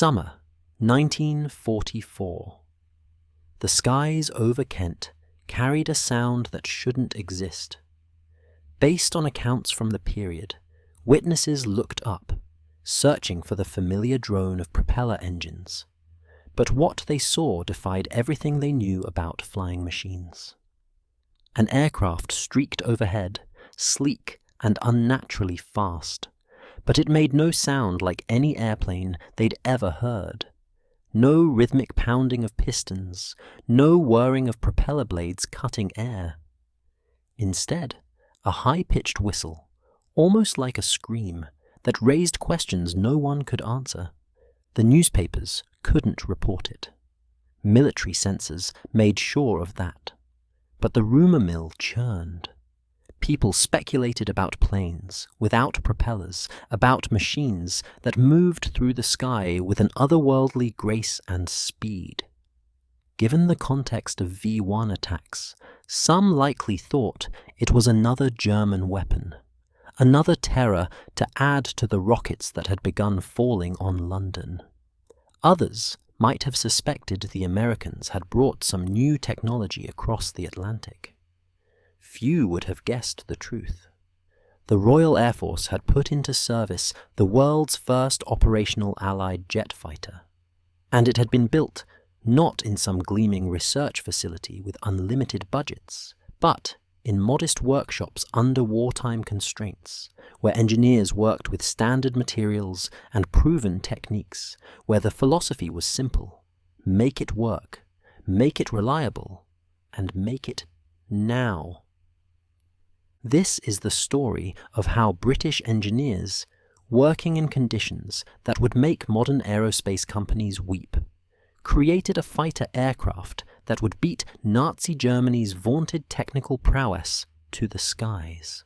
Summer, 1944. The skies over Kent carried a sound that shouldn't exist. Based on accounts from the period, witnesses looked up, searching for the familiar drone of propeller engines. But what they saw defied everything they knew about flying machines. An aircraft streaked overhead, sleek and unnaturally fast, but it made no sound like any airplane they'd ever heard. No rhythmic pounding of pistons, no whirring of propeller blades cutting air. Instead, a high-pitched whistle, almost like a scream, that raised questions no one could answer. The newspapers couldn't report it. Military censors made sure of that. But the rumor mill churned. People speculated about planes without propellers, about machines that moved through the sky with an otherworldly grace and speed. Given the context of V-1 attacks, some likely thought it was another German weapon, another terror to add to the rockets that had begun falling on London. Others might have suspected the Americans had brought some new technology across the Atlantic. Few would have guessed the truth. The Royal Air Force had put into service the world's first operational Allied jet fighter, and it had been built not in some gleaming research facility with unlimited budgets, but in modest workshops under wartime constraints, where engineers worked with standard materials and proven techniques, where the philosophy was simple: make it work, make it reliable, and make it now. This is the story of how British engineers, working in conditions that would make modern aerospace companies weep, created a fighter aircraft that would beat Nazi Germany's vaunted technical prowess to the skies.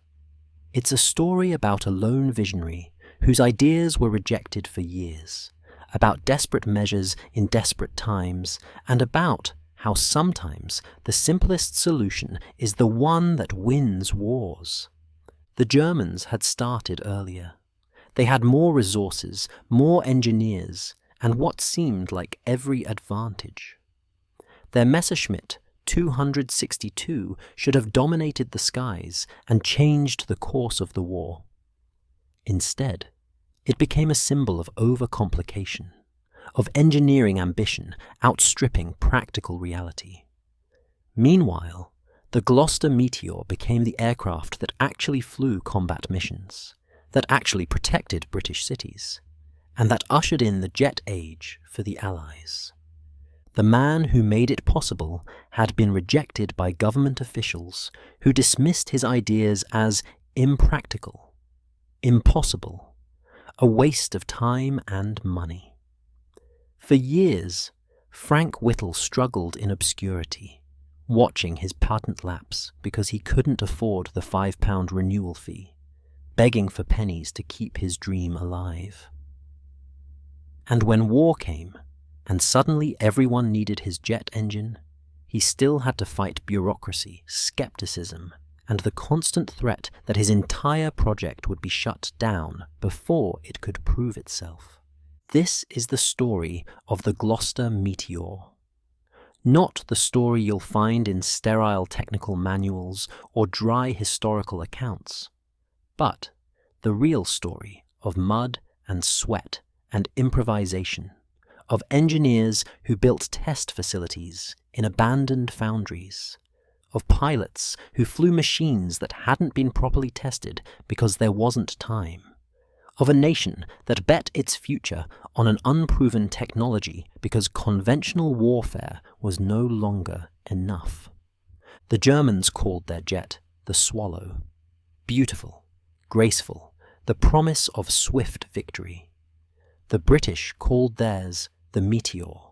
It's a story about a lone visionary whose ideas were rejected for years, about desperate measures in desperate times, and about how sometimes the simplest solution is the one that wins wars. The Germans had started earlier. They had more resources, more engineers, and what seemed like every advantage. Their Messerschmitt 262 should have dominated the skies and changed the course of the war. Instead, it became a symbol of overcomplication, of engineering ambition outstripping practical reality. Meanwhile, the Gloster Meteor became the aircraft that actually flew combat missions, that actually protected British cities, and that ushered in the jet age for the Allies. The man who made it possible had been rejected by government officials who dismissed his ideas as impractical, impossible, a waste of time and money. For years, Frank Whittle struggled in obscurity, watching his patent lapse because he couldn't afford the £5 renewal fee, begging for pennies to keep his dream alive. And when war came, and suddenly everyone needed his jet engine, he still had to fight bureaucracy, skepticism, and the constant threat that his entire project would be shut down before it could prove itself. This is the story of the Gloster Meteor. Not the story you'll find in sterile technical manuals or dry historical accounts, but the real story of mud and sweat and improvisation, of engineers who built test facilities in abandoned foundries, of pilots who flew machines that hadn't been properly tested because there wasn't time, of a nation that bet its future on an unproven technology because conventional warfare was no longer enough. The Germans called their jet the Swallow. Beautiful, graceful, the promise of swift victory. The British called theirs the Meteor,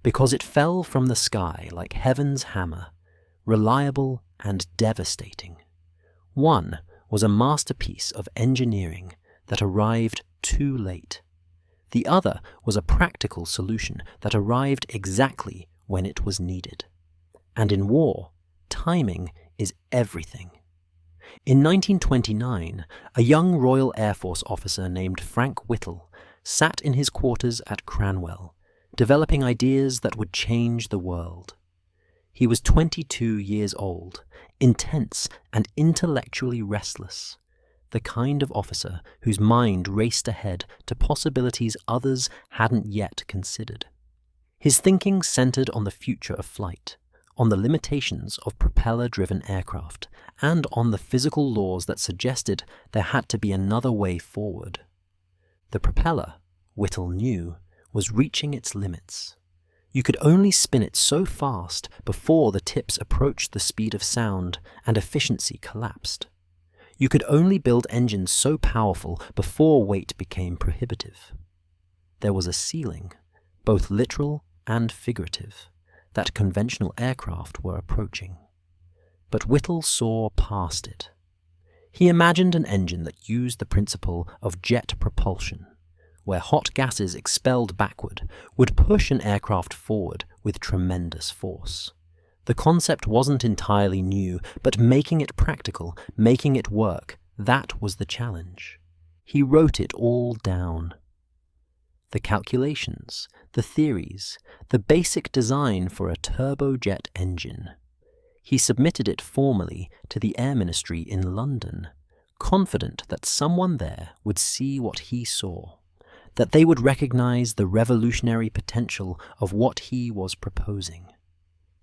because it fell from the sky like heaven's hammer, reliable and devastating. One was a masterpiece of engineering that arrived too late. The other was a practical solution that arrived exactly when it was needed. And in war, timing is everything. In 1929, a young Royal Air Force officer named Frank Whittle sat in his quarters at Cranwell, developing ideas that would change the world. He was 22 years old, intense and intellectually restless, the kind of officer whose mind raced ahead to possibilities others hadn't yet considered. His thinking centered on the future of flight, on the limitations of propeller-driven aircraft, and on the physical laws that suggested there had to be another way forward. The propeller, Whittle knew, was reaching its limits. You could only spin it so fast before the tips approached the speed of sound and efficiency collapsed. You could only build engines so powerful before weight became prohibitive. There was a ceiling, both literal and figurative, that conventional aircraft were approaching. But Whittle saw past it. He imagined an engine that used the principle of jet propulsion, where hot gases expelled backward would push an aircraft forward with tremendous force. The concept wasn't entirely new, but making it practical, making it work, that was the challenge. He wrote it all down. The calculations, the theories, the basic design for a turbojet engine. He submitted it formally to the Air Ministry in London, confident that someone there would see what he saw, that they would recognize the revolutionary potential of what he was proposing.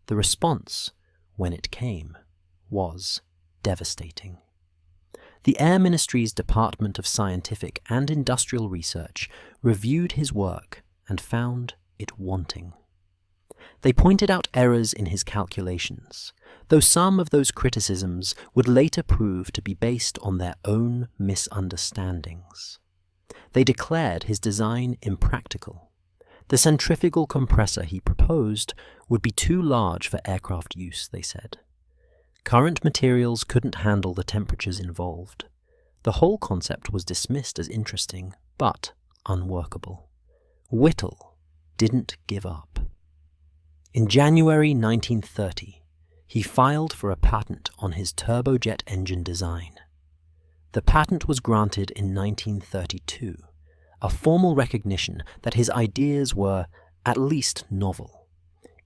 The response, when it came, was devastating. The Air Ministry's Department of Scientific and Industrial Research reviewed his work and found it wanting. They pointed out errors in his calculations, though some of those criticisms would later prove to be based on their own misunderstandings. They declared his design impractical. The centrifugal compressor he proposed would be too large for aircraft use, they said. Current materials couldn't handle the temperatures involved. The whole concept was dismissed as interesting, but unworkable. Whittle didn't give up. In January 1930, he filed for a patent on his turbojet engine design. The patent was granted in 1932, a formal recognition that his ideas were at least novel,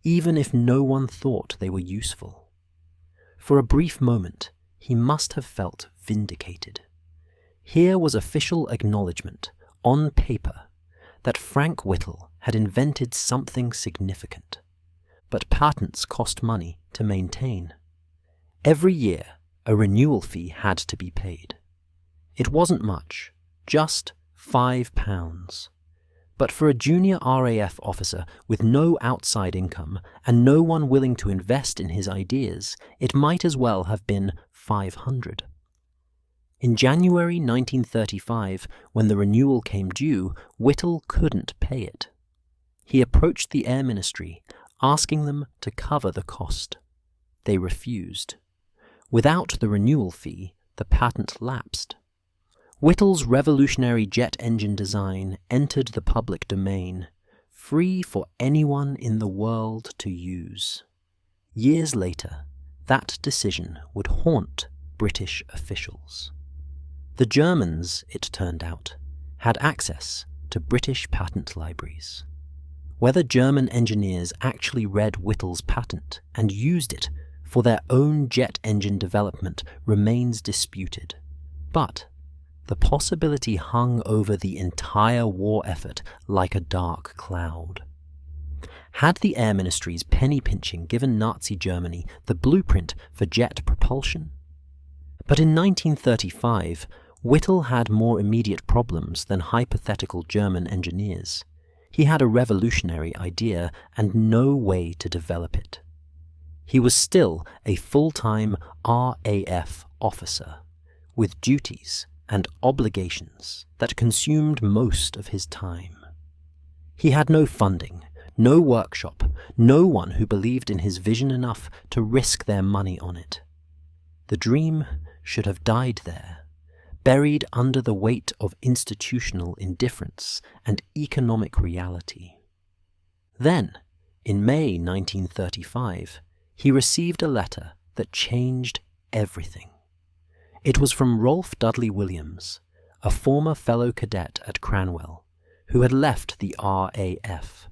even if no one thought they were useful. For a brief moment, he must have felt vindicated. Here was official acknowledgement, on paper, that Frank Whittle had invented something significant. But patents cost money to maintain. Every year, a renewal fee had to be paid. It wasn't much, just £5. But for a junior RAF officer with no outside income and no one willing to invest in his ideas, it might as well have been £500. In January 1935, when the renewal came due, Whittle couldn't pay it. He approached the Air Ministry, asking them to cover the cost. They refused. Without the renewal fee, the patent lapsed. Whittle's revolutionary jet engine design entered the public domain, free for anyone in the world to use. Years later, that decision would haunt British officials. The Germans, it turned out, had access to British patent libraries. Whether German engineers actually read Whittle's patent and used it for their own jet engine development remains disputed, but the possibility hung over the entire war effort like a dark cloud. Had the Air Ministry's penny-pinching given Nazi Germany the blueprint for jet propulsion? But in 1935, Whittle had more immediate problems than hypothetical German engineers. He had a revolutionary idea and no way to develop it. He was still a full-time RAF officer, with duties and obligations that consumed most of his time. He had no funding, no workshop, no one who believed in his vision enough to risk their money on it. The dream should have died there, buried under the weight of institutional indifference and economic reality. Then, in May 1935, he received a letter that changed everything. It was from Rolf Dudley Williams, a former fellow cadet at Cranwell, who had left the RAF,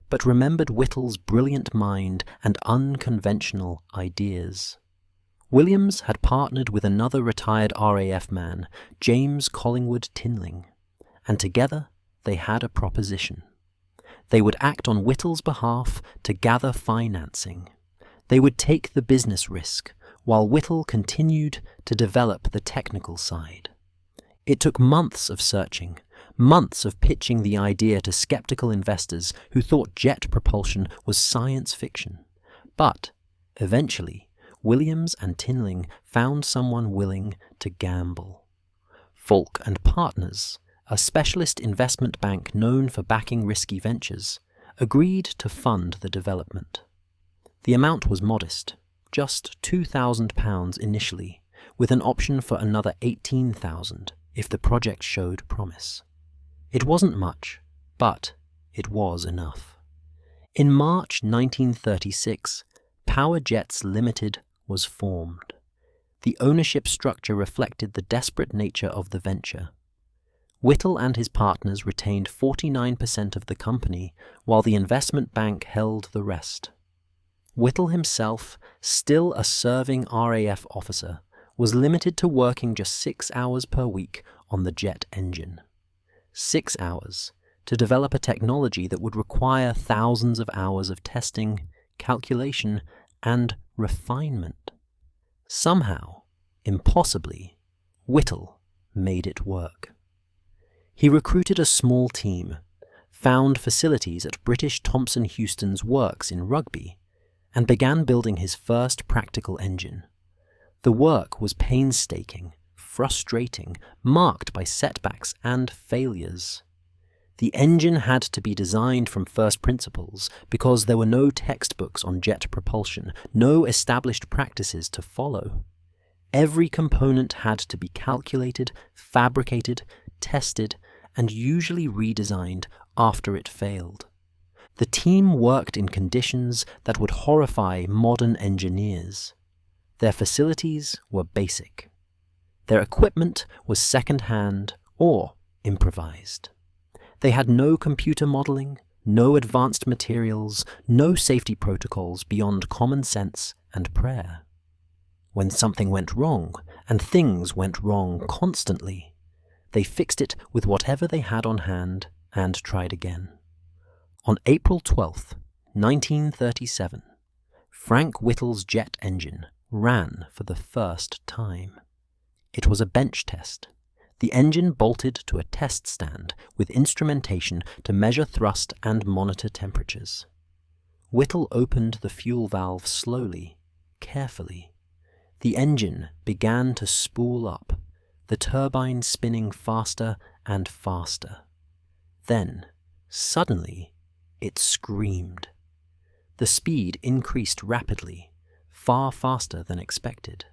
but remembered Whittle's brilliant mind and unconventional ideas. Williams had partnered with another retired RAF man, James Collingwood Tinling, and together they had a proposition. They would act on Whittle's behalf to gather financing. They would take the business risk, while Whittle continued to develop the technical side. It took months of searching, months of pitching the idea to skeptical investors who thought jet propulsion was science fiction. But, eventually, Williams and Tinling found someone willing to gamble. Falk and Partners, a specialist investment bank known for backing risky ventures, agreed to fund the development. The amount was modest, just £2,000 initially, with an option for another £18,000 if the project showed promise. It wasn't much, but it was enough. In March 1936, Power Jets Limited was formed. The ownership structure reflected the desperate nature of the venture. Whittle and his partners retained 49% of the company, while the investment bank held the rest. Whittle himself, still a serving RAF officer, was limited to working just 6 hours per week on the jet engine. 6 hours to develop a technology that would require thousands of hours of testing, calculation, and refinement. Somehow, impossibly, Whittle made it work. He recruited a small team, found facilities at British Thomson Houston's works in Rugby, and began building his first practical engine. The work was painstaking, frustrating, marked by setbacks and failures. The engine had to be designed from first principles because there were no textbooks on jet propulsion, no established practices to follow. Every component had to be calculated, fabricated, tested, and usually redesigned after it failed. The team worked in conditions that would horrify modern engineers. Their facilities were basic. Their equipment was second-hand or improvised. They had no computer modeling, no advanced materials, no safety protocols beyond common sense and prayer. When something went wrong, and things went wrong constantly, they fixed it with whatever they had on hand and tried again. On April 12, 1937, Frank Whittle's jet engine ran for the first time. It was a bench test. The engine bolted to a test stand with instrumentation to measure thrust and monitor temperatures. Whittle opened the fuel valve slowly, carefully. The engine began to spool up, the turbine spinning faster and faster. Then, suddenly, it screamed. The speed increased rapidly, far faster than expected.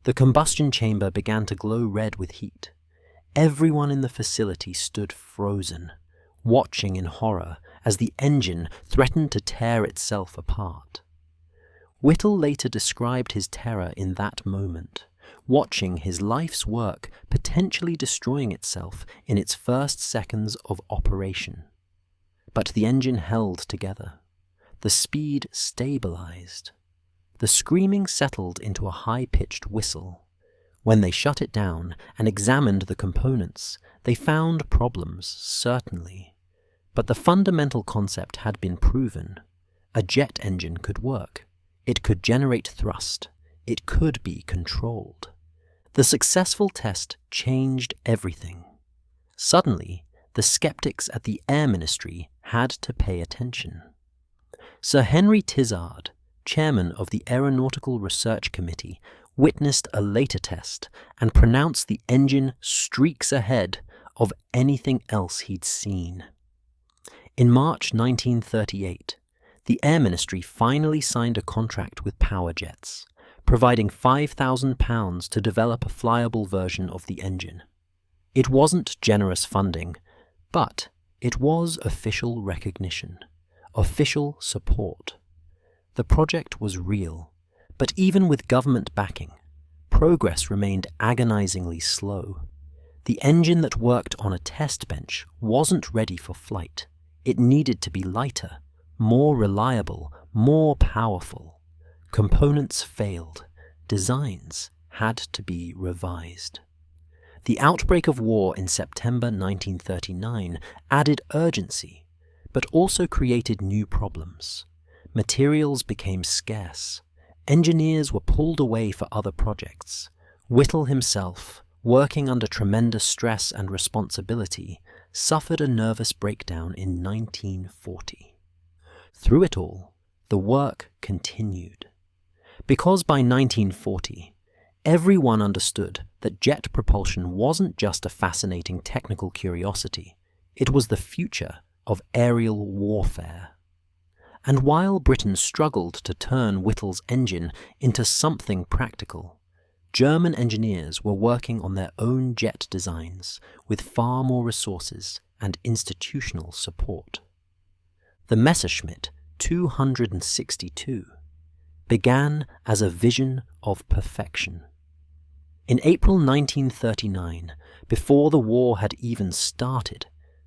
The combustion chamber began to glow red with heat. Everyone in the facility stood frozen, watching in horror as the engine threatened to tear itself apart. Whittle later described his terror in that moment, watching his life's work potentially destroying itself in its first seconds of operation. But the engine held together. The speed stabilized. The screaming settled into a high-pitched whistle. When they shut it down and examined the components, they found problems, certainly. But the fundamental concept had been proven. A jet engine could work. It could generate thrust. It could be controlled. The successful test changed everything. Suddenly, the skeptics at the Air Ministry had to pay attention. Sir Henry Tizard, chairman of the Aeronautical Research Committee, witnessed a later test and pronounced the engine streaks ahead of anything else he'd seen. In March 1938, the Air Ministry finally signed a contract with Power Jets, providing £5,000 to develop a flyable version of the engine. It wasn't generous funding, but it was official recognition, official support. The project was real, but even with government backing, progress remained agonizingly slow. The engine that worked on a test bench wasn't ready for flight. It needed to be lighter, more reliable, more powerful. Components failed. Designs had to be revised. The outbreak of war in September 1939 added urgency, but also created new problems. Materials became scarce. Engineers were pulled away for other projects. Whittle himself, working under tremendous stress and responsibility, suffered a nervous breakdown in 1940. Through it all, the work continued. Because by 1940, everyone understood that jet propulsion wasn't just a fascinating technical curiosity, it was the future of aerial warfare. And while Britain struggled to turn Whittle's engine into something practical, German engineers were working on their own jet designs with far more resources and institutional support. The Messerschmitt 262 began as a vision of perfection. In April 1939, before the war had even started,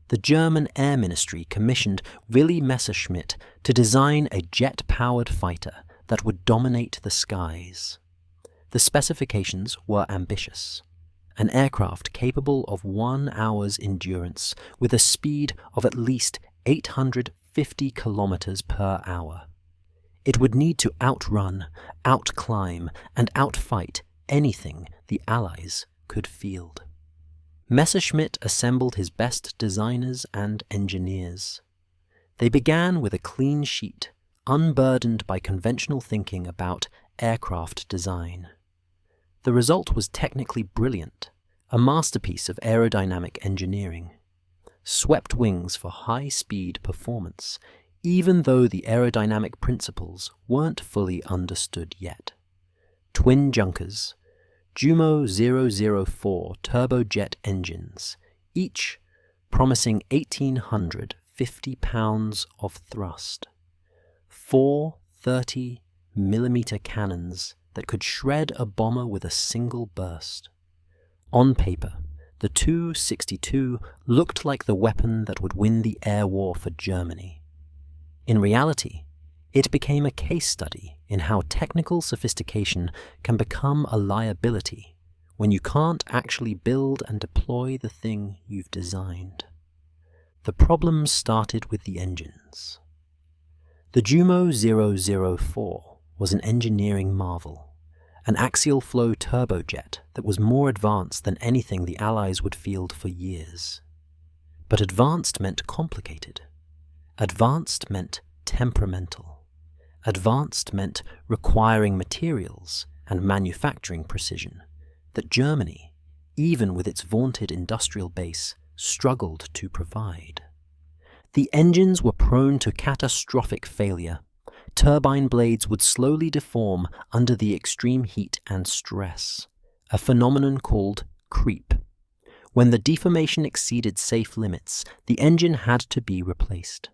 the German Air Ministry commissioned Willy Messerschmitt to design a jet-powered fighter that would dominate the skies. The specifications were ambitious. An aircraft capable of 1 hour's endurance with a speed of at least 850 kilometers per hour. It would need to outrun, outclimb, and outfight anything the Allies could field. Messerschmitt assembled his best designers and engineers. They began with a clean sheet, unburdened by conventional thinking about aircraft design. The result was technically brilliant, a masterpiece of aerodynamic engineering. Swept wings for high-speed performance, even though the aerodynamic principles weren't fully understood yet. Twin junkers, Jumo 004 turbojet engines, each promising 1,850 pounds of thrust. 4 30mm cannons that could shred a bomber with a single burst. On paper, the 262 looked like the weapon that would win the air war for Germany. In reality, it became a case study in how technical sophistication can become a liability when you can't actually build and deploy the thing you've designed. The problems started with the engines. The Jumo 004 was an engineering marvel, an axial flow turbojet that was more advanced than anything the Allies would field for years. But advanced meant complicated. Advanced meant temperamental. Advanced meant requiring materials and manufacturing precision that Germany, even with its vaunted industrial base, struggled to provide. The engines were prone to catastrophic failure. Turbine blades would slowly deform under the extreme heat and stress, a phenomenon called creep. When the deformation exceeded safe limits, the engine had to be replaced.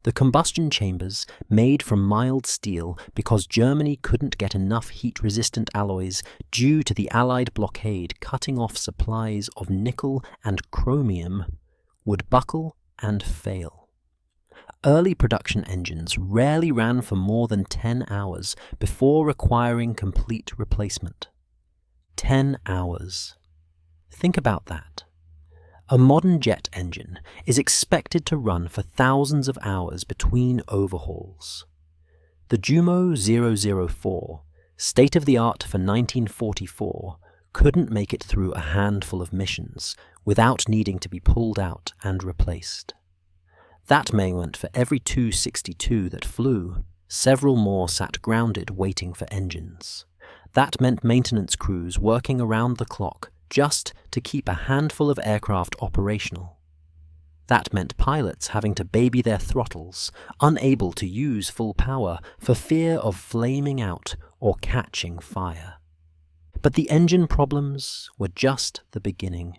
The combustion chambers, made from mild steel because Germany couldn't get enough heat-resistant alloys due to the Allied blockade cutting off supplies of nickel and chromium, would buckle and fail. Early production engines rarely ran for more than 10 hours before requiring complete replacement. 10 hours. Think about that. A modern jet engine is expected to run for thousands of hours between overhauls. The Jumo 004, state-of-the-art for 1944, couldn't make it through a handful of missions without needing to be pulled out and replaced. That meant for every 262 that flew, several more sat grounded waiting for engines. That meant maintenance crews working around the clock just to keep a handful of aircraft operational. That meant pilots having to baby their throttles, unable to use full power for fear of flaming out or catching fire. But the engine problems were just the beginning.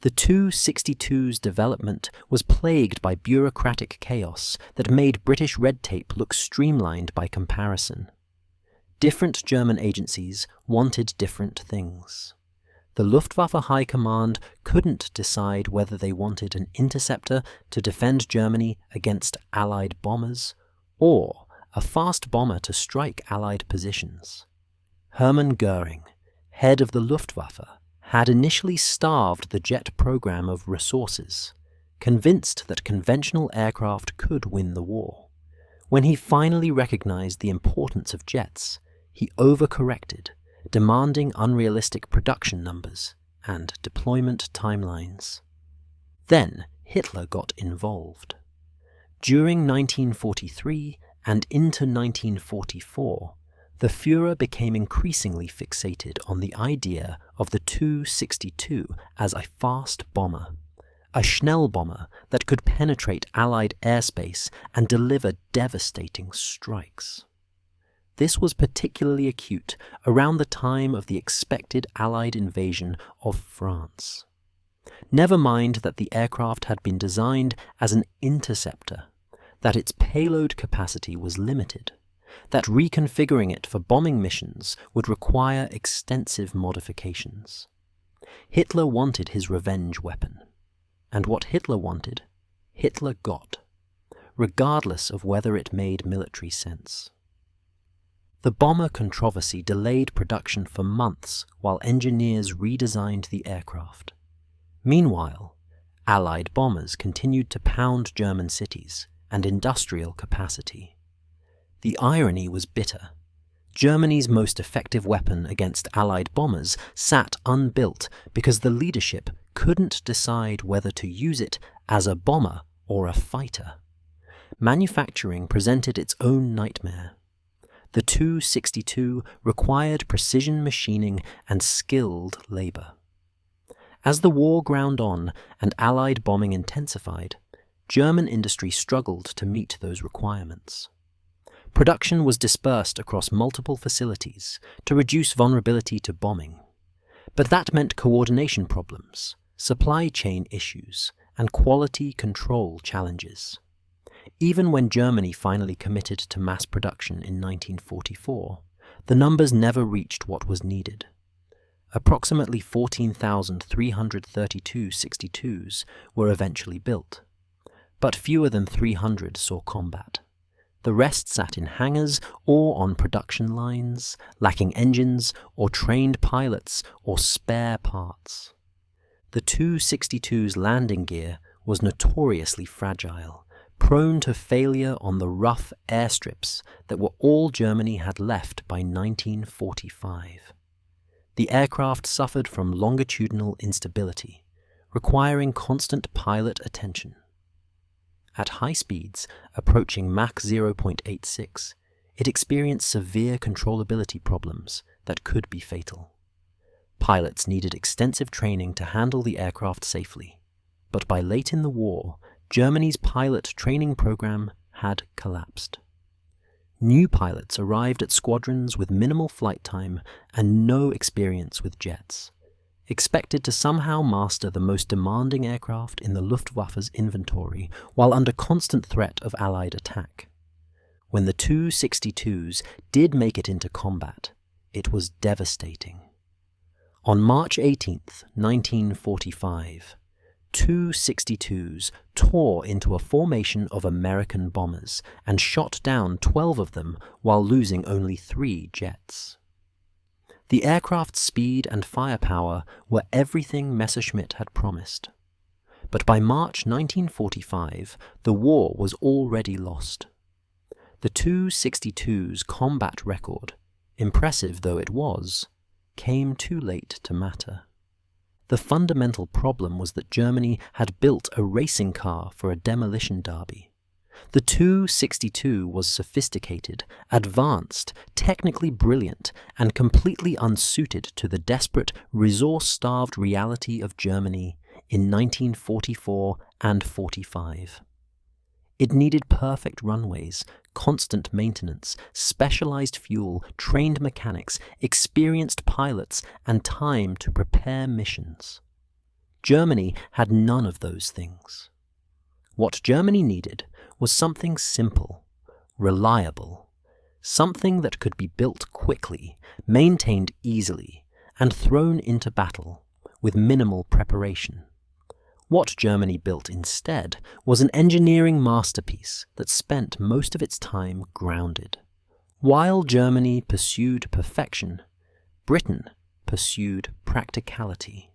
The 262's development was plagued by bureaucratic chaos that made British red tape look streamlined by comparison. Different German agencies wanted different things. The Luftwaffe High Command couldn't decide whether they wanted an interceptor to defend Germany against Allied bombers, or a fast bomber to strike Allied positions. Hermann Göring, head of the Luftwaffe, had initially starved the jet program of resources, convinced that conventional aircraft could win the war. When he finally recognized the importance of jets, he overcorrected, demanding unrealistic production numbers and deployment timelines. Then Hitler got involved. During 1943 and into 1944, the Führer became increasingly fixated on the idea of the Tu-62 as a fast bomber, a Schnellbomber that could penetrate Allied airspace and deliver devastating strikes. This was particularly acute around the time of the expected Allied invasion of France. Never mind that the aircraft had been designed as an interceptor, that its payload capacity was limited, that reconfiguring it for bombing missions would require extensive modifications. Hitler wanted his revenge weapon, and what Hitler wanted, Hitler got, regardless of whether it made military sense. The bomber controversy delayed production for months while engineers redesigned the aircraft. Meanwhile, Allied bombers continued to pound German cities and industrial capacity. The irony was bitter. Germany's most effective weapon against Allied bombers sat unbuilt because the leadership couldn't decide whether to use it as a bomber or a fighter. Manufacturing presented its own nightmare. The Tu-62 required precision machining and skilled labor. As the war ground on and Allied bombing intensified, German industry struggled to meet those requirements. Production was dispersed across multiple facilities to reduce vulnerability to bombing. But that meant coordination problems, supply chain issues, and quality control challenges. Even when Germany finally committed to mass production in 1944, the numbers never reached what was needed. Approximately 14,332 62s were eventually built, but fewer than 300 saw combat. The rest sat in hangars or on production lines, lacking engines or trained pilots or spare parts. The Tu-62's landing gear was notoriously fragile, prone to failure on the rough airstrips that were all Germany had left by 1945. The aircraft suffered from longitudinal instability, requiring constant pilot attention. At high speeds, approaching Mach 0.86, it experienced severe controllability problems that could be fatal. Pilots needed extensive training to handle the aircraft safely, but by late in the war, Germany's pilot training program had collapsed. New pilots arrived at squadrons with minimal flight time and no experience with jets, expected to somehow master the most demanding aircraft in the Luftwaffe's inventory while under constant threat of Allied attack. When the Tu-62s did make it into combat, it was devastating. On March 18, 1945, Tu-62s tore into a formation of American bombers and shot down 12 of them while losing only 3 jets. The aircraft's speed and firepower were everything Messerschmitt had promised. But by March 1945, the war was already lost. The Tu-62's combat record, impressive though it was, came too late to matter. The fundamental problem was that Germany had built a racing car for a demolition derby. The Tu-62 was sophisticated, advanced, technically brilliant, and completely unsuited to the desperate, resource-starved reality of Germany in 1944 and 45. It needed perfect runways, constant maintenance, specialized fuel, trained mechanics, experienced pilots, and time to prepare missions. Germany had none of those things. What Germany needed was something simple, reliable, something that could be built quickly, maintained easily, and thrown into battle with minimal preparation. What Germany built instead was an engineering masterpiece that spent most of its time grounded. While Germany pursued perfection, Britain pursued practicality.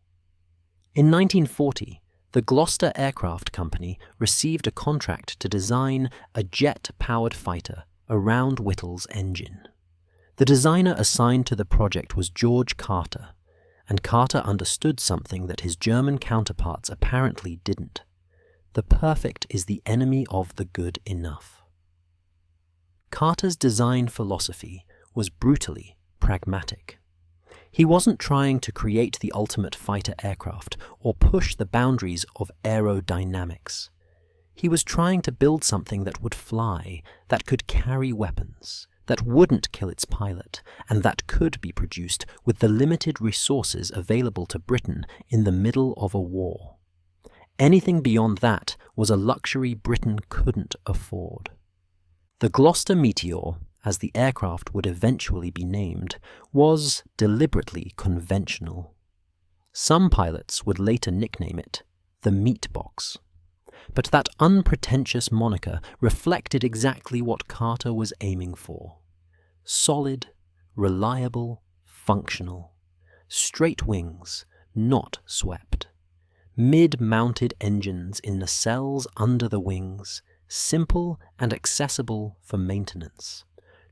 In 1940, the Gloster Aircraft Company received a contract to design a jet-powered fighter around Whittle's engine. The designer assigned to the project was George Carter, and Carter understood something that his German counterparts apparently didn't. The perfect is the enemy of the good enough. Carter's design philosophy was brutally pragmatic. He wasn't trying to create the ultimate fighter aircraft or push the boundaries of aerodynamics. He was trying to build something that would fly, that could carry weapons, that wouldn't kill its pilot, and that could be produced with the limited resources available to Britain in the middle of a war. Anything beyond that was a luxury Britain couldn't afford. The Gloster Meteor, as the aircraft would eventually be named, was deliberately conventional. Some pilots would later nickname it the Meat Box. But that unpretentious moniker reflected exactly what Carter was aiming for. Solid, reliable, functional. Straight wings, not swept. Mid-mounted engines in nacelles under the wings, simple and accessible for maintenance.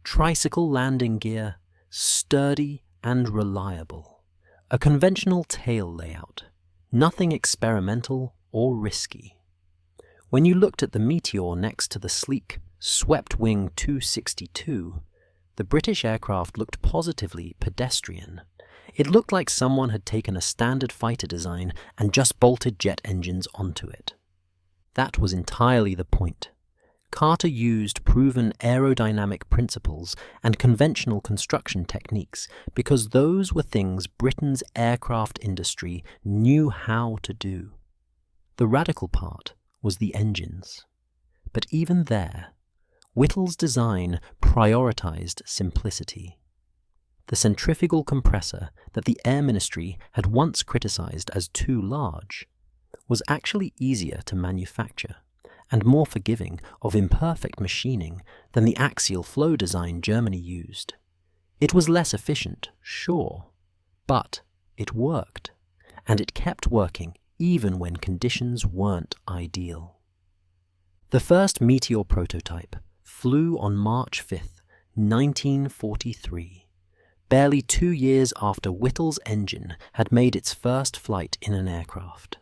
Tricycle landing gear, sturdy and reliable. A conventional tail layout, nothing experimental or risky. When you looked at the Meteor next to the sleek, swept-wing 262, the British aircraft looked positively pedestrian. It looked like someone had taken a standard fighter design and just bolted jet engines onto it. That was entirely the point. Carter used proven aerodynamic principles and conventional construction techniques because those were things Britain's aircraft industry knew how to do. The radical part was the engines. But even there, Whittle's design prioritized simplicity. The centrifugal compressor that the Air Ministry had once criticized as too large was actually easier to manufacture and more forgiving of imperfect machining than the axial flow design Germany used. It was less efficient, sure, but it worked, and it kept working even when conditions weren't ideal. The first Meteor prototype flew on March 5, 1943, barely 2 years after Whittle's engine had made its first flight in an aircraft.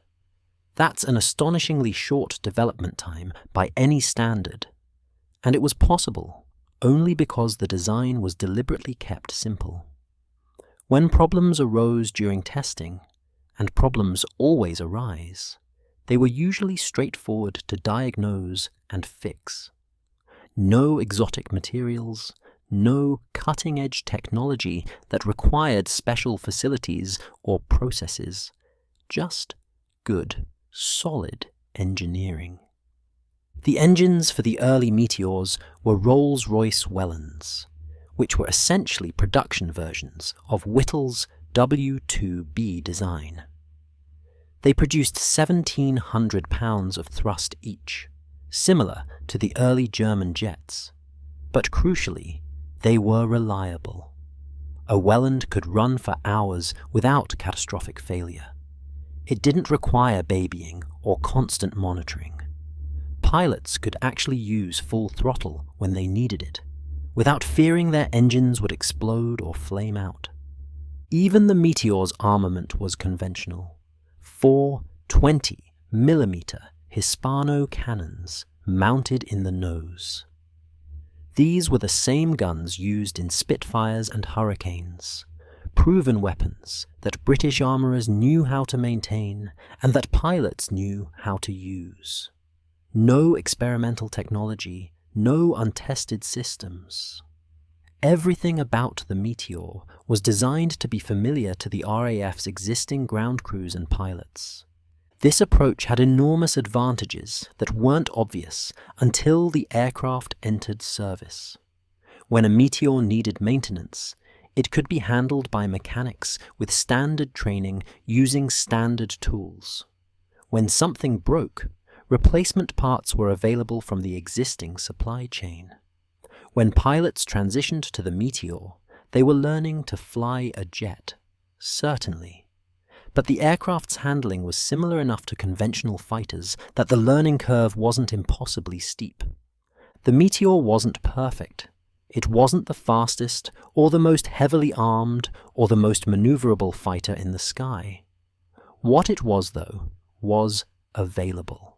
That's an astonishingly short development time by any standard, and it was possible only because the design was deliberately kept simple. When problems arose during testing, and problems always arise, they were usually straightforward to diagnose and fix. No exotic materials, no cutting-edge technology that required special facilities or processes, just good, solid engineering. The engines for the early Meteors were Rolls-Royce Wellens, which were essentially production versions of Whittle's W2B design. They produced 1,700 pounds of thrust each, similar to the early German jets. But crucially, they were reliable. A Welland could run for hours without catastrophic failure. It didn't require babying or constant monitoring. Pilots could actually use full throttle when they needed it, without fearing their engines would explode or flame out. Even the Meteor's armament was conventional. 4 20mm Hispano cannons mounted in the nose. These were the same guns used in Spitfires and Hurricanes, proven weapons that British armourers knew how to maintain and that pilots knew how to use. No experimental technology, no untested systems. Everything about the Meteor was designed to be familiar to the RAF's existing ground crews and pilots. This approach had enormous advantages that weren't obvious until the aircraft entered service. When a Meteor needed maintenance, It could be handled by mechanics with standard training using standard tools. When something broke, replacement parts were available from the existing supply chain. When pilots transitioned to the Meteor, they were learning to fly a jet, certainly. But the aircraft's handling was similar enough to conventional fighters that the learning curve wasn't impossibly steep. The Meteor wasn't perfect. It wasn't the fastest, or the most heavily armed, or the most maneuverable fighter in the sky. What it was, though, was available.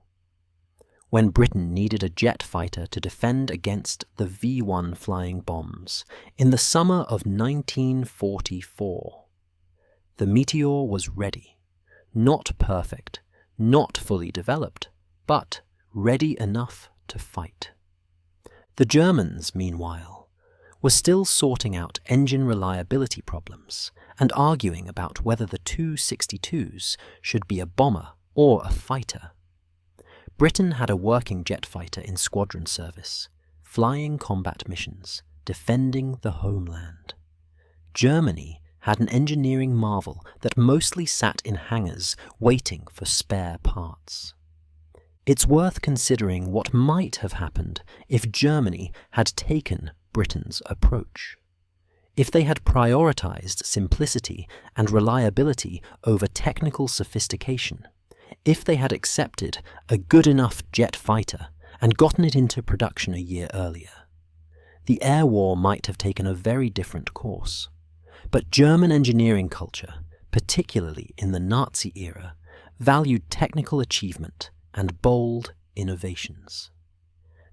When Britain needed a jet fighter to defend against the V-1 flying bombs in the summer of 1944, the Meteor was ready. Not perfect, not fully developed, but ready enough to fight. The Germans, meanwhile, were still sorting out engine reliability problems and arguing about whether the Tu-62s should be a bomber or a fighter. Britain had a working jet fighter in squadron service, flying combat missions, defending the homeland. Germany had an engineering marvel that mostly sat in hangars waiting for spare parts. It's worth considering what might have happened if Germany had taken Britain's approach. If they had prioritized simplicity and reliability over technical sophistication, if they had accepted a good enough jet fighter and gotten it into production a year earlier, the air war might have taken a very different course. But German engineering culture, particularly in the Nazi era, valued technical achievement and bold innovations.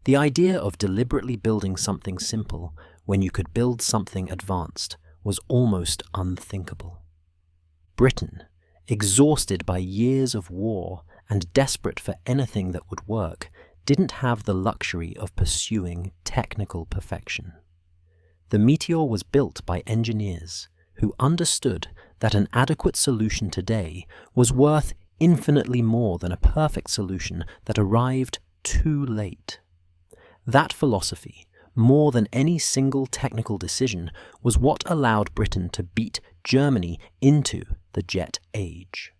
The idea of deliberately building something simple when you could build something advanced was almost unthinkable. Britain, exhausted by years of war and desperate for anything that would work, didn't have the luxury of pursuing technical perfection. The Meteor was built by engineers who understood that an adequate solution today was worth infinitely more than a perfect solution that arrived too late. That philosophy, more than any single technical decision, was what allowed Britain to beat Germany into the jet age.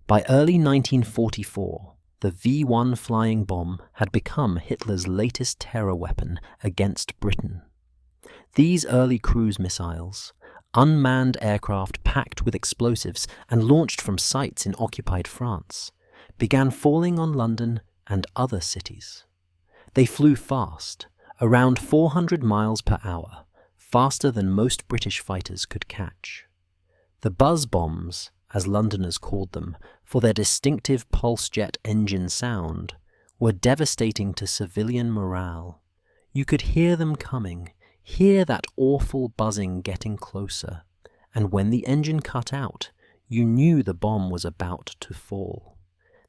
By early 1944, the V-1 flying bomb had become Hitler's latest terror weapon against Britain. These early cruise missiles, unmanned aircraft packed with explosives and launched from sites in occupied France, began falling on London and other cities. They flew fast, around 400 miles per hour, faster than most British fighters could catch. The buzz bombs, as Londoners called them, for their distinctive pulse jet engine sound, were devastating to civilian morale. You could hear them coming, hear that awful buzzing getting closer, and when the engine cut out, you knew the bomb was about to fall.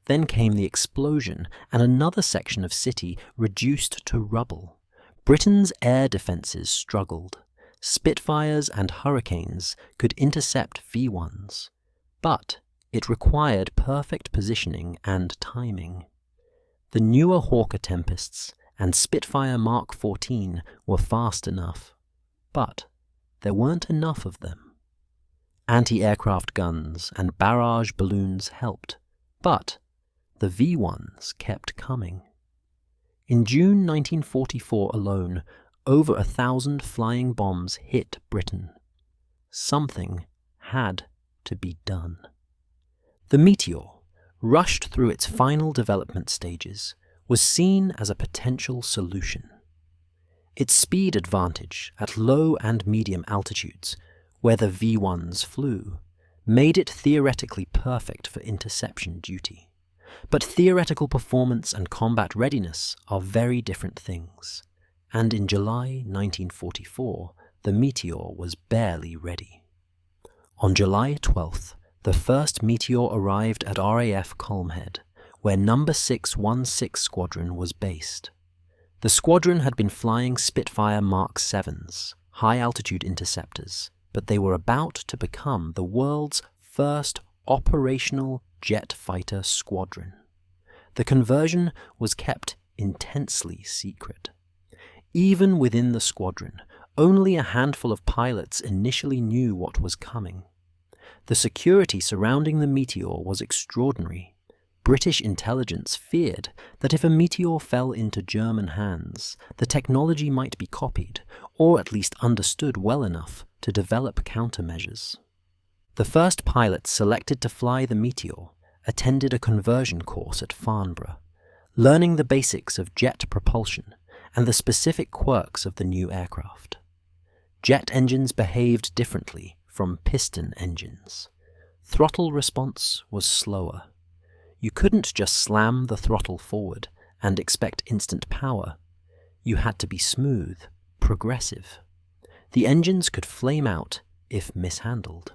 Then came the explosion, and another section of city reduced to rubble. Britain's air defences struggled. Spitfires and Hurricanes could intercept V-1s, but it required perfect positioning and timing. The newer Hawker Tempests and Spitfire Mark 14 were fast enough, but there weren't enough of them. Anti-aircraft guns and barrage balloons helped, but the V-1s kept coming. In June 1944 alone, over 1,000 flying bombs hit Britain. Something had to be done. The Meteor, rushed through its final development stages, was seen as a potential solution. Its speed advantage at low and medium altitudes, where the V-1s flew, made it theoretically perfect for interception duty. But theoretical performance and combat readiness are very different things, and in July 1944, the Meteor was barely ready. On July 12th, the first Meteor arrived at RAF Culmhead, where No. 616 Squadron was based. The squadron had been flying Spitfire Mark 7s, high-altitude interceptors, but they were about to become the world's first operational jet fighter squadron. The conversion was kept intensely secret. Even within the squadron, only a handful of pilots initially knew what was coming. The security surrounding the Meteor was extraordinary. British intelligence feared that if a Meteor fell into German hands, the technology might be copied, or at least understood well enough to develop countermeasures. The first pilots selected to fly the Meteor attended a conversion course at Farnborough, learning the basics of jet propulsion and the specific quirks of the new aircraft. Jet engines behaved differently from piston engines. Throttle response was slower. You couldn't just slam the throttle forward and expect instant power. You had to be smooth, progressive. The engines could flame out if mishandled.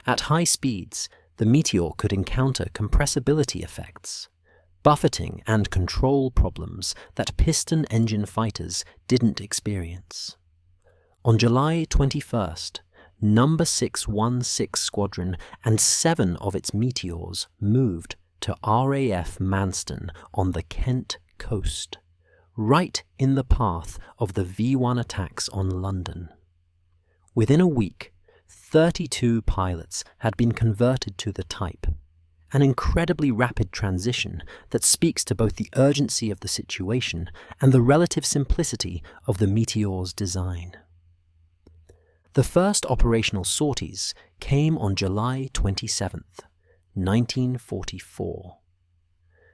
At high speeds, the Meteor could encounter compressibility effects, buffeting and control problems that piston engine fighters didn't experience. On July 21st, No. 616 Squadron and 7 of its Meteors moved to RAF Manston on the Kent coast, right in the path of the V-1 attacks on London. Within a week, 32 pilots had been converted to the type, an incredibly rapid transition that speaks to both the urgency of the situation and the relative simplicity of the Meteor's design. The first operational sorties came on July 27th, 1944.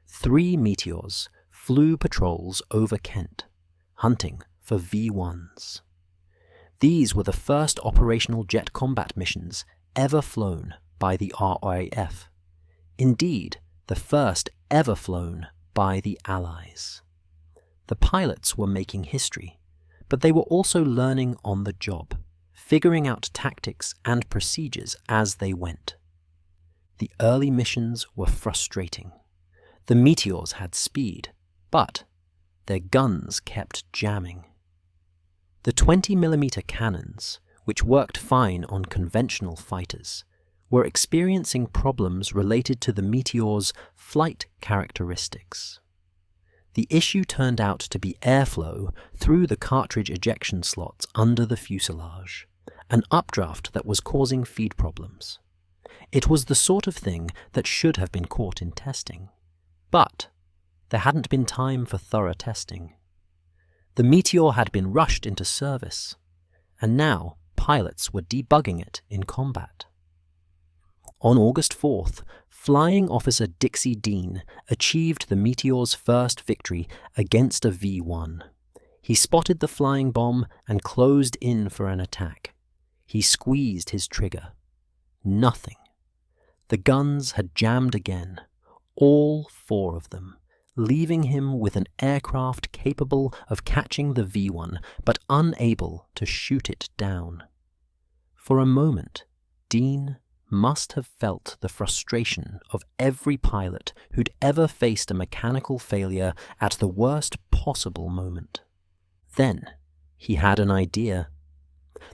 3 Meteors flew patrols over Kent, hunting for V-1s. These were the first operational jet combat missions ever flown by the RAF. Indeed, the first ever flown by the Allies. The pilots were making history, but they were also learning on the job, figuring out tactics and procedures as they went. The early missions were frustrating. The Meteors had speed, but their guns kept jamming. The 20mm cannons, which worked fine on conventional fighters, were experiencing problems related to the Meteor's flight characteristics. The issue turned out to be airflow through the cartridge ejection slots under the fuselage, an updraft that was causing feed problems. It was the sort of thing that should have been caught in testing. But there hadn't been time for thorough testing. The Meteor had been rushed into service, and now pilots were debugging it in combat. On August 4th, Flying Officer Dixie Dean achieved the Meteor's first victory against a V-1. He spotted the flying bomb and closed in for an attack. He squeezed his trigger. Nothing. The guns had jammed again, all 4 of them, leaving him with an aircraft capable of catching the V-1 but unable to shoot it down. For a moment, Dean must have felt the frustration of every pilot who'd ever faced a mechanical failure at the worst possible moment. Then he had an idea.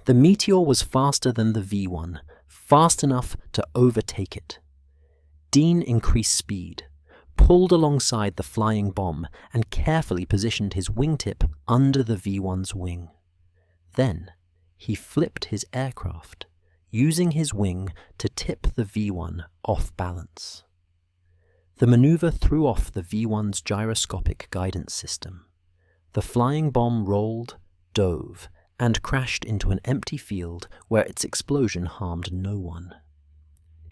The Meteor was faster than the V-1, fast enough to overtake it. Dean increased speed, pulled alongside the flying bomb, and carefully positioned his wingtip under the V-1's wing. Then he flipped his aircraft, using his wing to tip the V-1 off balance. The maneuver threw off the V-1's gyroscopic guidance system. The flying bomb rolled, dove, and crashed into an empty field where its explosion harmed no one.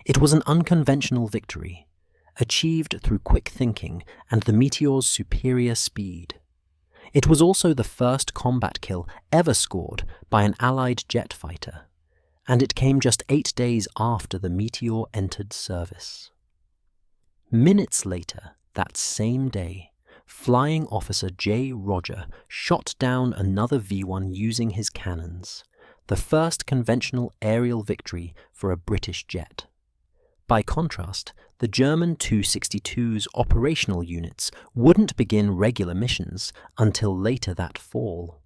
It was an unconventional victory, achieved through quick thinking and the Meteor's superior speed. It was also the first combat kill ever scored by an Allied jet fighter, and it came just 8 days after the Meteor entered service. Minutes later, that same day, Flying Officer J. Roger shot down another V-1 using his cannons, the first conventional aerial victory for a British jet. By contrast, the German Tu-62's operational units wouldn't begin regular missions until later that fall.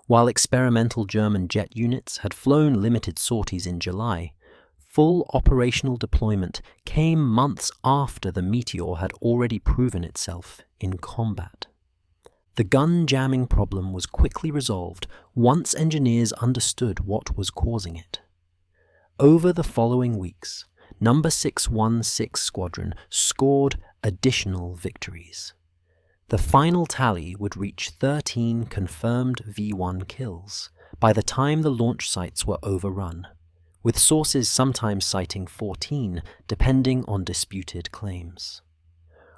While experimental German jet units had flown limited sorties in July, full operational deployment came months after the Meteor had already proven itself in combat. The gun jamming problem was quickly resolved once engineers understood what was causing it. Over the following weeks, No. 616 Squadron scored additional victories. The final tally would reach 13 confirmed V-1 kills by the time the launch sites were overrun, with sources sometimes citing 14 depending on disputed claims.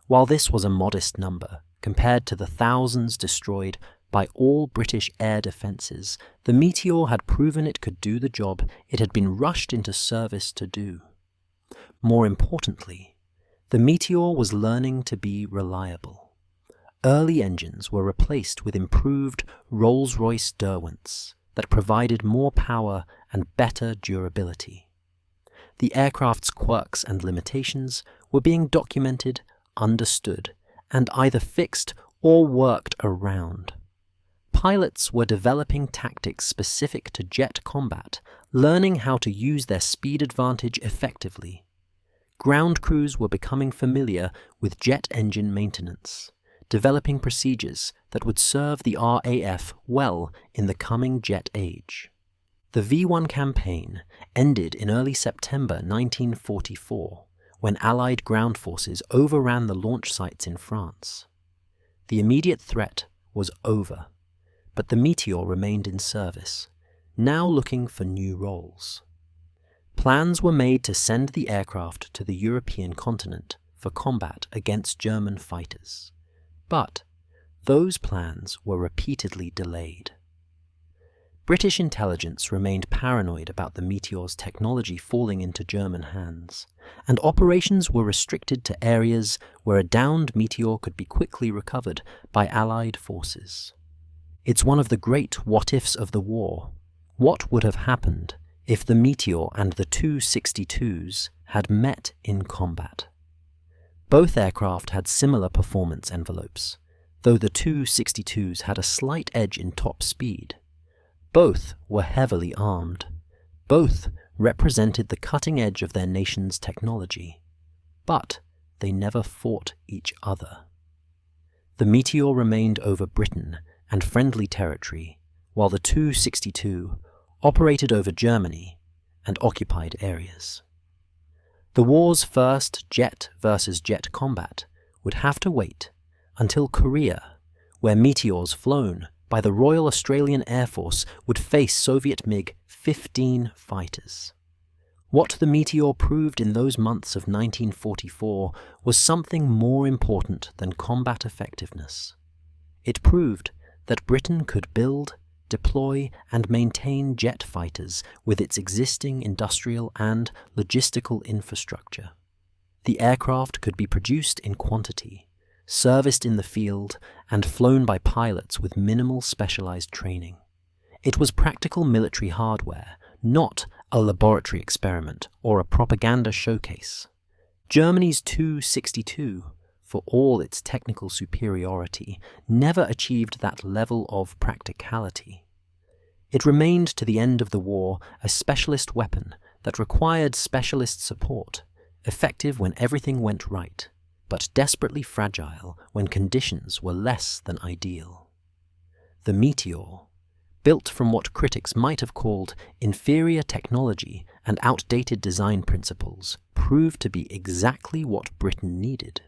While this was a modest number compared to the thousands destroyed by all British air defences, the Meteor had proven it could do the job it had been rushed into service to do. More importantly, the Meteor was learning to be reliable. Early engines were replaced with improved Rolls-Royce Derwents that provided more power and better durability. The aircraft's quirks and limitations were being documented, understood, and either fixed or worked around. Pilots were developing tactics specific to jet combat, learning how to use their speed advantage effectively. Ground crews were becoming familiar with jet engine maintenance, developing procedures that would serve the RAF well in the coming jet age. The V-1 campaign ended in early September 1944, when Allied ground forces overran the launch sites in France. The immediate threat was over, but the Meteor remained in service, now looking for new roles. Plans were made to send the aircraft to the European continent for combat against German fighters, but those plans were repeatedly delayed. British intelligence remained paranoid about the Meteor's technology falling into German hands, and operations were restricted to areas where a downed Meteor could be quickly recovered by Allied forces. It's one of the great what-ifs of the war. What would have happened if the Meteor and the Tu-62s had met in combat? Both aircraft had similar performance envelopes, though the Tu-62s had a slight edge in top speed. Both were heavily armed. Both represented the cutting edge of their nation's technology. But they never fought each other. The Meteor remained over Britain and friendly territory, while the Tu-62 operated over Germany and occupied areas. The war's first jet versus jet combat would have to wait until Korea, where Meteors flown by the Royal Australian Air Force would face Soviet MiG-15 fighters. What the Meteor proved in those months of 1944 was something more important than combat effectiveness. It proved that Britain could build, deploy, and maintain jet fighters with its existing industrial and logistical infrastructure. The aircraft could be produced in quantity, serviced in the field, and flown by pilots with minimal specialized training. It was practical military hardware, not a laboratory experiment or a propaganda showcase. Germany's Tu-62, for all its technical superiority, never achieved that level of practicality. It remained to the end of the war a specialist weapon that required specialist support, effective when everything went right, but desperately fragile when conditions were less than ideal. The Meteor, built from what critics might have called inferior technology and outdated design principles, proved to be exactly what Britain needed.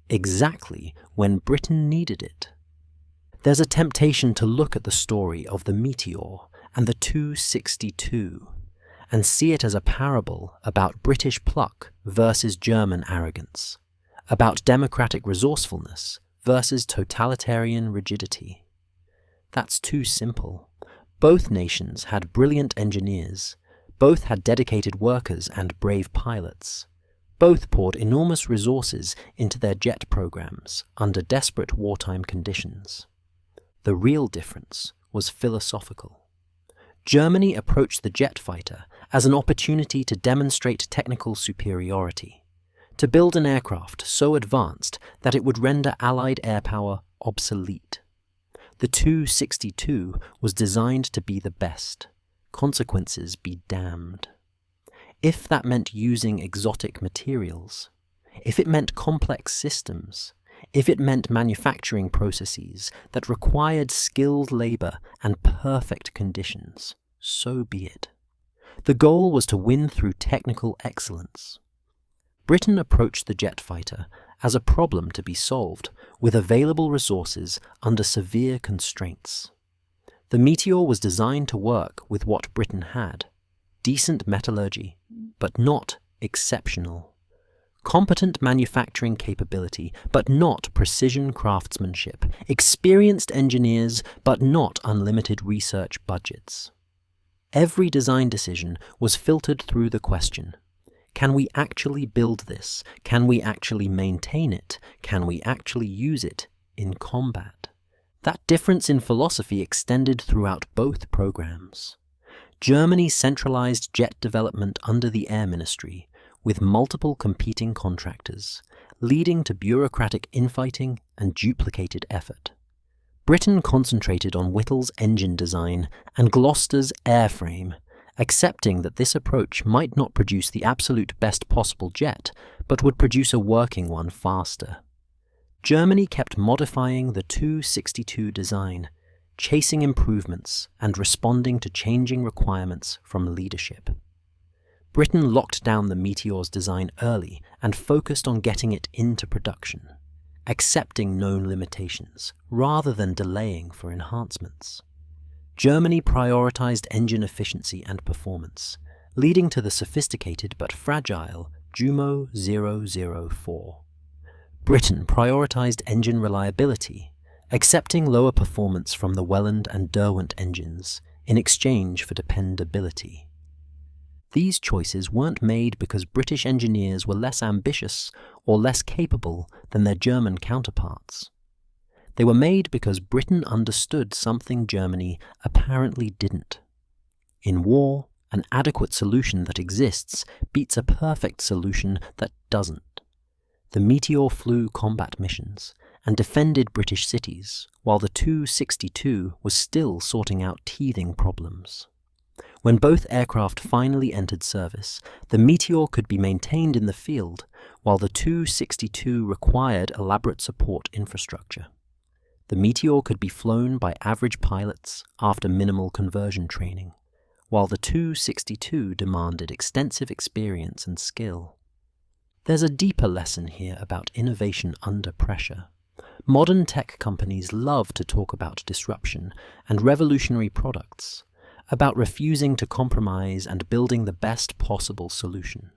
Exactly when Britain needed it. There's a temptation to look at the story of the Meteor and the Tu-62 and see it as a parable about British pluck versus German arrogance, about democratic resourcefulness versus totalitarian rigidity. That's too simple. Both nations had brilliant engineers, both had dedicated workers and brave pilots. Both poured enormous resources into their jet programs under desperate wartime conditions. The real difference was philosophical. Germany approached the jet fighter as an opportunity to demonstrate technical superiority, to build an aircraft so advanced that it would render Allied air power obsolete. The Tu-62 was designed to be the best. Consequences be damned. If that meant using exotic materials, if it meant complex systems, If it meant manufacturing processes that required skilled labor and perfect conditions, so be it. The goal was to win through technical excellence. Britain approached the jet fighter as a problem to be solved with available resources under severe constraints. The Meteor was designed to work with what Britain had: decent metallurgy, but not exceptional; competent manufacturing capability, but not precision craftsmanship; experienced engineers, but not unlimited research budgets. Every design decision was filtered through the question: can we actually build this? Can we actually maintain it? Can we actually use it in combat? That difference in philosophy extended throughout both programs. Germany centralized jet development under the Air Ministry, with multiple competing contractors, leading to bureaucratic infighting and duplicated effort. Britain concentrated on Whittle's engine design and Gloster's airframe, accepting that this approach might not produce the absolute best possible jet, but would produce a working one faster. Germany kept modifying the Tu-62 design, chasing improvements and responding to changing requirements from leadership. Britain locked down the Meteor's design early and focused on getting it into production, accepting known limitations rather than delaying for enhancements. Germany prioritized engine efficiency and performance, leading to the sophisticated but fragile Jumo 004. Britain prioritized engine reliability, accepting lower performance from the Welland and Derwent engines in exchange for dependability. These choices weren't made because British engineers were less ambitious or less capable than their German counterparts. They were made because Britain understood something Germany apparently didn't. In war, an adequate solution that exists beats a perfect solution that doesn't. The Meteor flew combat missions and defended British cities, while the Tu-62 was still sorting out teething problems. When both aircraft finally entered service, the Meteor could be maintained in the field, while the Tu-62 required elaborate support infrastructure. The Meteor could be flown by average pilots after minimal conversion training, while the Tu-62 demanded extensive experience and skill. There's a deeper lesson here about innovation under pressure. Modern tech companies love to talk about disruption and revolutionary products, about refusing to compromise and building the best possible solution.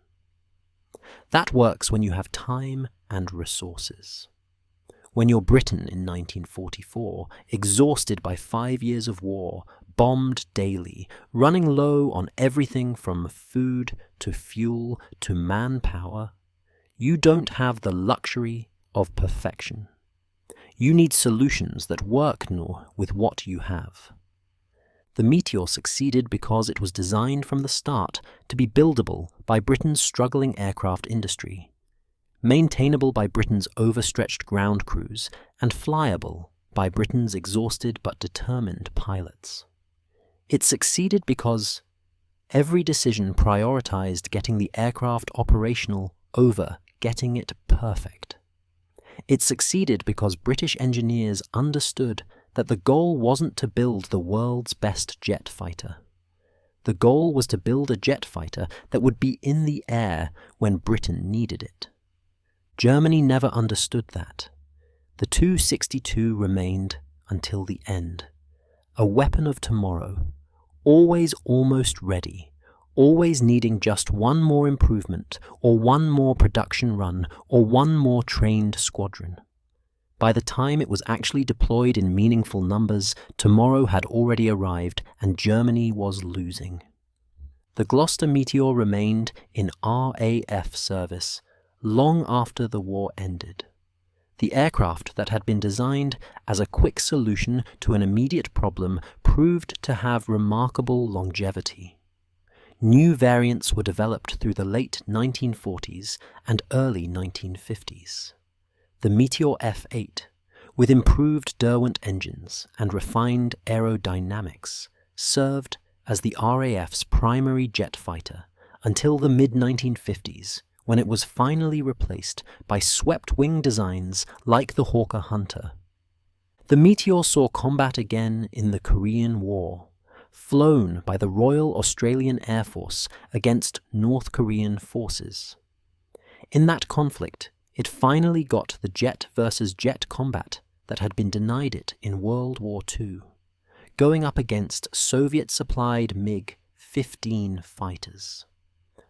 That works when you have time and resources. When you're Britain in 1944, exhausted by 5 years of war, bombed daily, running low on everything from food to fuel to manpower, you don't have the luxury of perfection. You need solutions that work with what you have. The Meteor succeeded because it was designed from the start to be buildable by Britain's struggling aircraft industry, maintainable by Britain's overstretched ground crews, and flyable by Britain's exhausted but determined pilots. It succeeded because every decision prioritized getting the aircraft operational over getting it perfect. It succeeded because British engineers understood that the goal wasn't to build the world's best jet fighter. The goal was to build a jet fighter that would be in the air when Britain needed it. Germany never understood that. The Tu-62 remained until the end, a weapon of tomorrow, always almost ready, always needing just one more improvement, or one more production run, or one more trained squadron. By the time it was actually deployed in meaningful numbers, tomorrow had already arrived and Germany was losing. The Gloster Meteor remained in RAF service long after the war ended. The aircraft that had been designed as a quick solution to an immediate problem proved to have remarkable longevity. New variants were developed through the late 1940s and early 1950s. The Meteor F8, with improved Derwent engines and refined aerodynamics, served as the RAF's primary jet fighter until the mid-1950s, when it was finally replaced by swept-wing designs like the Hawker Hunter. The Meteor saw combat again in the Korean War, flown by the Royal Australian Air Force against North Korean forces. In that conflict, it finally got the jet versus jet combat that had been denied it in World War II, going up against Soviet-supplied MiG-15 fighters.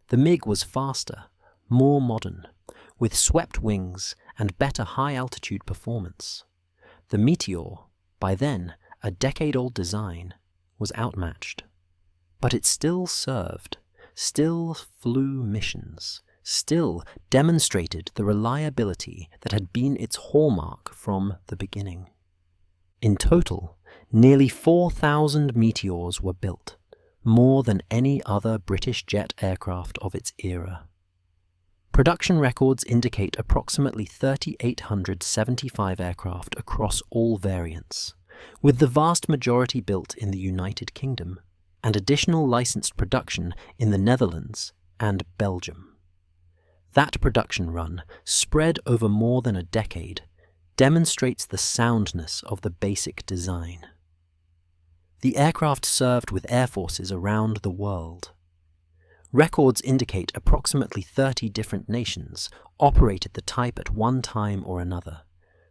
The MiG was faster, more modern, with swept wings and better high-altitude performance. The Meteor, by then a decade-old design, was outmatched. But it still served, still flew missions, still demonstrated the reliability that had been its hallmark from the beginning. In total, nearly 4,000 Meteors were built, more than any other British jet aircraft of its era. Production records indicate approximately 3,875 aircraft across all variants, with the vast majority built in the United Kingdom, and additional licensed production in the Netherlands and Belgium. That production run, spread over more than a decade, demonstrates the soundness of the basic design. The aircraft served with air forces around the world. Records indicate approximately 30 different nations operated the type at one time or another,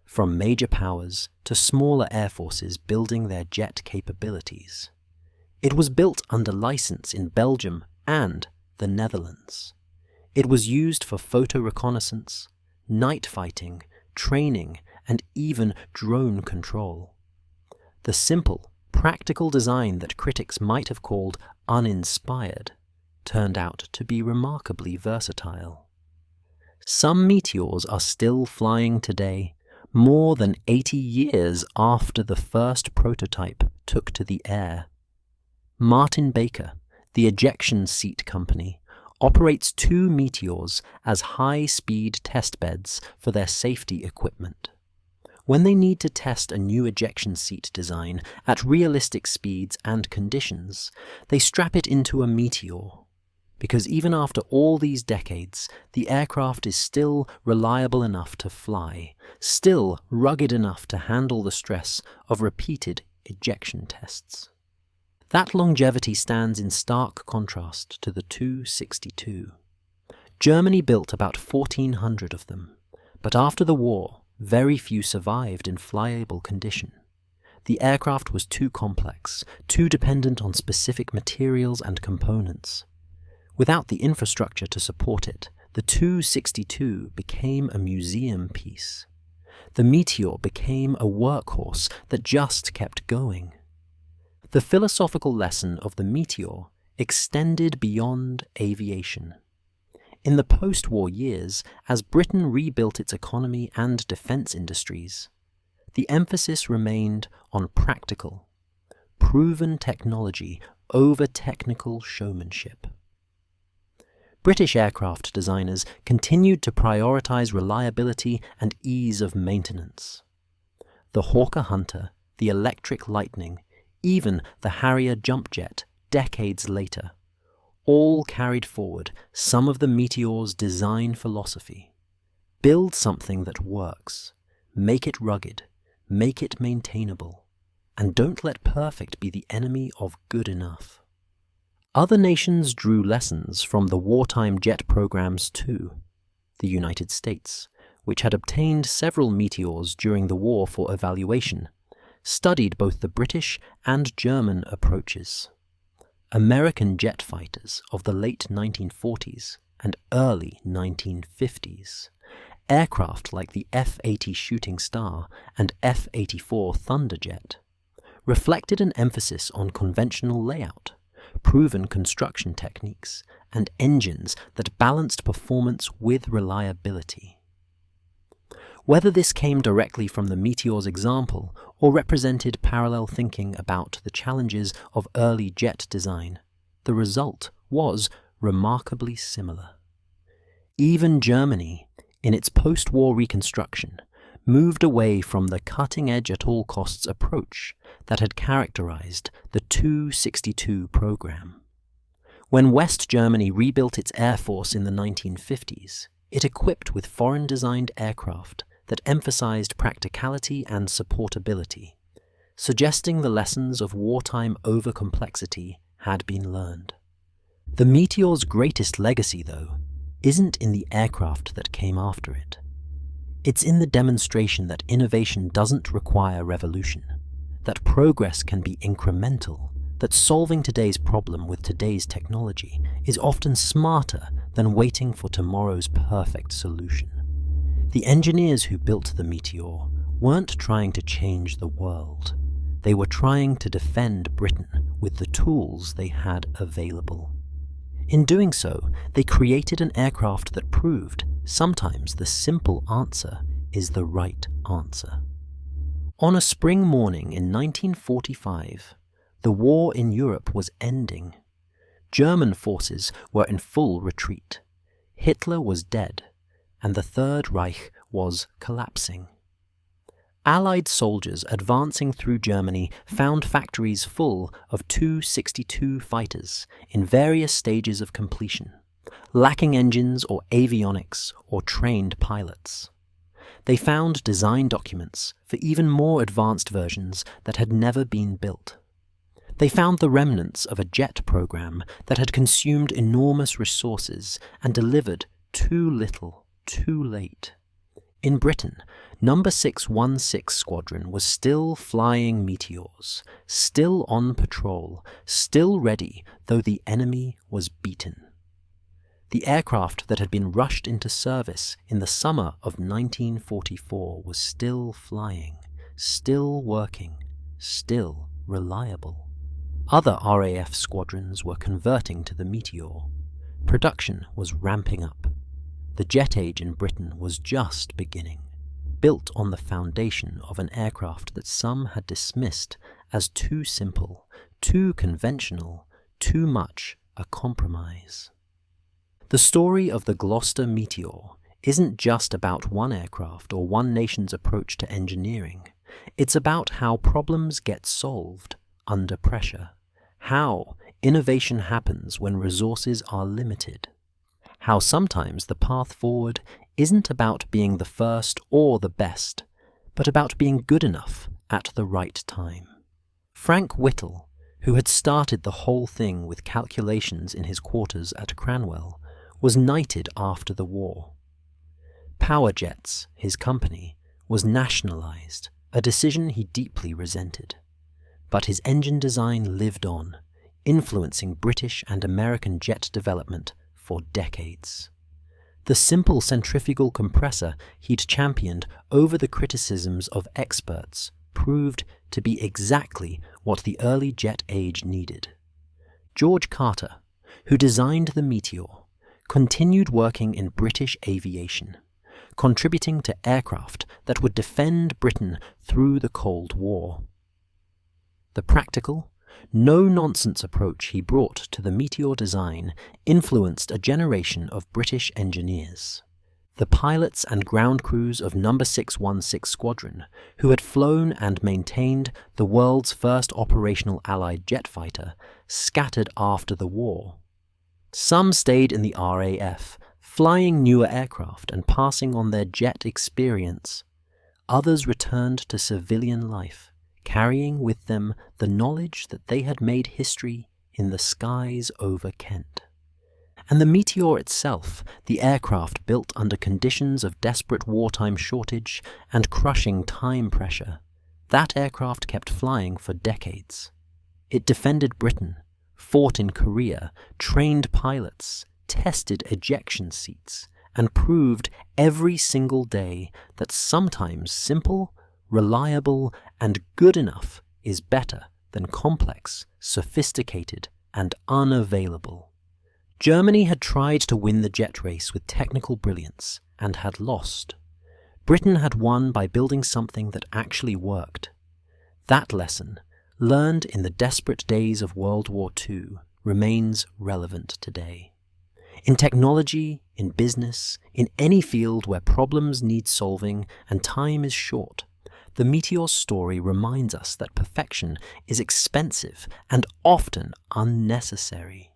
from major powers to smaller air forces building their jet capabilities. It was built under license in Belgium and the Netherlands. It was used for photo reconnaissance, night fighting, training, and even drone control. The simple, practical design that critics might have called uninspired turned out to be remarkably versatile. Some Meteors are still flying today, more than 80 years after the first prototype took to the air. Martin Baker, the ejection seat company, operates 2 Meteors as high-speed test beds for their safety equipment. When they need to test a new ejection seat design at realistic speeds and conditions, they strap it into a Meteor. Because even after all these decades, the aircraft is still reliable enough to fly, still rugged enough to handle the stress of repeated ejection tests. That longevity stands in stark contrast to the Tu-62. Germany built about 1,400 of them, but after the war, very few survived in flyable condition. The aircraft was too complex, too dependent on specific materials and components. Without the infrastructure to support it, the Tu-62 became a museum piece. The Meteor became a workhorse that just kept going. The philosophical lesson of the Meteor extended beyond aviation. In the post-war years, as Britain rebuilt its economy and defense industries, the emphasis remained on practical, proven technology over technical showmanship. British aircraft designers continued to prioritize reliability and ease of maintenance. The Hawker Hunter, the Electric Lightning, even the Harrier jump jet decades later, all carried forward some of the Meteor's design philosophy. Build something that works, make it rugged, make it maintainable, and don't let perfect be the enemy of good enough. Other nations drew lessons from the wartime jet programs too. The United States, which had obtained several Meteors during the war for evaluation, studied both the British and German approaches. American jet fighters of the late 1940s and early 1950s, aircraft like the F-80 Shooting Star and F-84 Thunderjet, reflected an emphasis on conventional layout, proven construction techniques, and engines that balanced performance with reliability. Whether this came directly from the Meteor's example or represented parallel thinking about the challenges of early jet design, the result was remarkably similar. Even Germany, in its post-war reconstruction, moved away from the cutting-edge at all costs approach that had characterized the Tu-62 program. When West Germany rebuilt its air force in the 1950s, it equipped with foreign-designed aircraft that emphasized practicality and supportability, suggesting the lessons of wartime overcomplexity had been learned. The Meteor's greatest legacy, though, isn't in the aircraft that came after it. It's in the demonstration that innovation doesn't require revolution, that progress can be incremental, that solving today's problem with today's technology is often smarter than waiting for tomorrow's perfect solution. The engineers who built the Meteor weren't trying to change the world. They were trying to defend Britain with the tools they had available. In doing so, they created an aircraft that proved sometimes the simple answer is the right answer. On a spring morning in 1945, the war in Europe was ending. German forces were in full retreat. Hitler was dead, and the Third Reich was collapsing. Allied soldiers advancing through Germany found factories full of Tu-62 fighters in various stages of completion, lacking engines or avionics or trained pilots. They found design documents for even more advanced versions that had never been built. They found the remnants of a jet program that had consumed enormous resources and delivered too little, too late. In Britain, No. 616 Squadron was still flying Meteors, still on patrol, still ready, though the enemy was beaten. The aircraft that had been rushed into service in the summer of 1944 was still flying, still working, still reliable. Other RAF squadrons were converting to the Meteor. Production was ramping up. The jet age in Britain was just beginning, built on the foundation of an aircraft that some had dismissed as too simple, too conventional, too much a compromise. The story of the Gloster Meteor isn't just about one aircraft or one nation's approach to engineering. It's about how problems get solved under pressure, how innovation happens when resources are limited, how sometimes the path forward isn't about being the first or the best, but about being good enough at the right time. Frank Whittle, who had started the whole thing with calculations in his quarters at Cranwell, was knighted after the war. Power Jets, his company, was nationalized, a decision he deeply resented. But his engine design lived on, influencing British and American jet development for decades. The simple centrifugal compressor he'd championed over the criticisms of experts proved to be exactly what the early jet age needed. George Carter, who designed the Meteor, continued working in British aviation, contributing to aircraft that would defend Britain through the Cold War. The practical, no-nonsense approach he brought to the Meteor design influenced a generation of British engineers. The pilots and ground crews of No. 616 Squadron, who had flown and maintained the world's first operational Allied jet fighter, scattered after the war. Some stayed in the RAF, flying newer aircraft and passing on their jet experience. Others returned to civilian life, carrying with them the knowledge that they had made history in the skies over Kent. And the Meteor itself, the aircraft built under conditions of desperate wartime shortage and crushing time pressure, that aircraft kept flying for decades. It defended Britain, fought in Korea, trained pilots, tested ejection seats, and proved every single day that sometimes simple, reliable, and good enough is better than complex, sophisticated, and unavailable. Germany had tried to win the jet race with technical brilliance and had lost. Britain had won by building something that actually worked. That lesson, learned in the desperate days of World War II, remains relevant today. In technology, in business, in any field where problems need solving and time is short, the Meteor story reminds us that perfection is expensive and often unnecessary.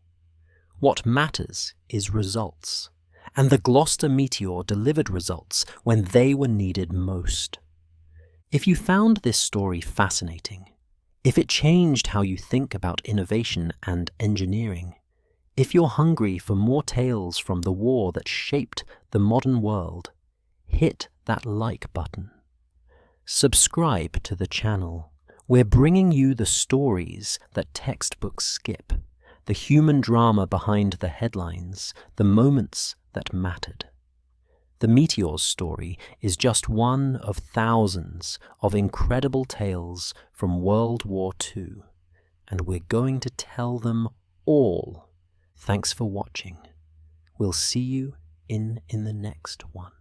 What matters is results, and the Gloster Meteor delivered results when they were needed most. If you found this story fascinating, if it changed how you think about innovation and engineering, if you're hungry for more tales from the war that shaped the modern world, hit that like button. Subscribe to the channel. We're bringing you the stories that textbooks skip, the human drama behind the headlines, the moments that mattered. The Meteor's story is just one of thousands of incredible tales from World War II, and we're going to tell them all. Thanks for watching. We'll see you in the next one.